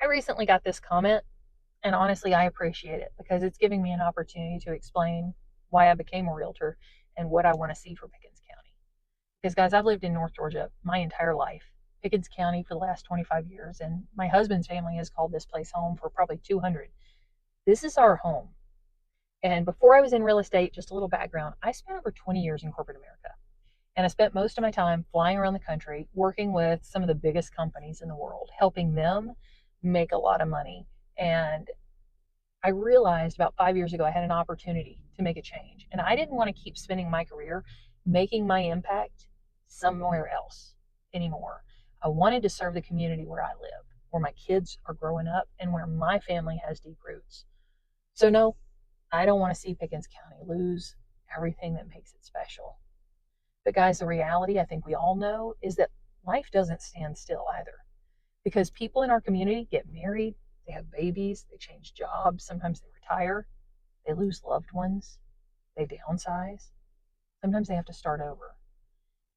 I recently got this comment, and honestly, I appreciate it because it's giving me an opportunity to explain why I became a realtor and what I want to see for Pickens County. Because, guys, I've lived in North Georgia my entire life, Pickens County for the last 25 years, and my husband's family has called this place home for probably 200. This is our home. And before I was in real estate, just a little background, I spent over 20 years in corporate America. And I spent most of my time flying around the country, working with some of the biggest companies in the world, helping them make a lot of money. And I realized about 5 years ago I had an opportunity to make a change. And I didn't want to keep spending my career making my impact somewhere else anymore. I wanted to serve the community where I live, where my kids are growing up, and where my family has deep roots. So, no, I don't want to see Pickens County lose everything that makes it special. But, guys, the reality I think we all know is that life doesn't stand still either, because people in our community get married, they have babies, they change jobs, sometimes they retire, they lose loved ones, they downsize, sometimes they have to start over.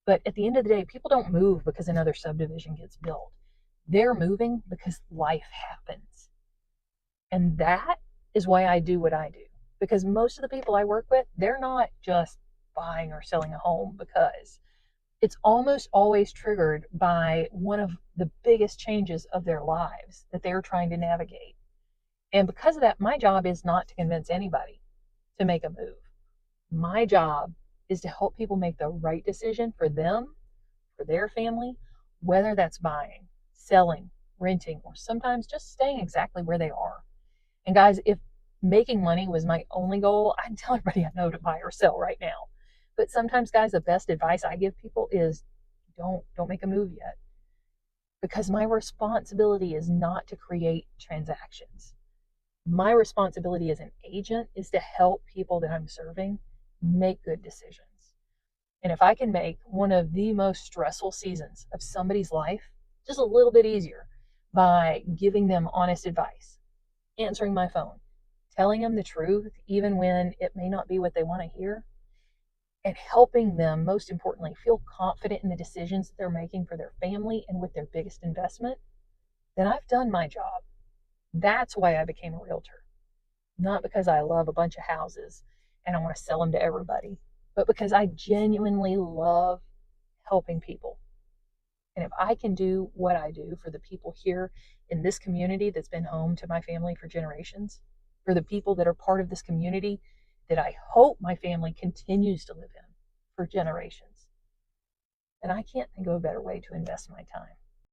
But at the end of the day, people don't move because another subdivision gets built. They're moving because life happens. And that is why I do what I do. Because most of the people I work with, they're not just buying or selling a home because it's almost always triggered by one of the biggest changes of their lives that they're trying to navigate. And because of that, my job is not to convince anybody to make a move. My job is to help people make the right decision for them, for their family, whether that's buying, selling, renting, or sometimes just staying exactly where they are. And guys, if making money was my only goal, I'd tell everybody I know to buy or sell right now. But sometimes, guys, the best advice I give people is don't make a move yet. Because my responsibility is not to create transactions. My responsibility as an agent is to help people that I'm serving make good decisions. And if I can make one of the most stressful seasons of somebody's life just a little bit easier by giving them honest advice, answering my phone, telling them the truth, even when it may not be what they want to hear, and helping them, most importantly, feel confident in the decisions that they're making for their family and with their biggest investment, then I've done my job. That's why I became a realtor. Not because I love a bunch of houses and I want to sell them to everybody, but because I genuinely love helping people. And if I can do what I do for the people here in this community that's been home to my family for generations, for the people that are part of this community that I hope my family continues to live in for generations, then I can't think of a better way to invest my time.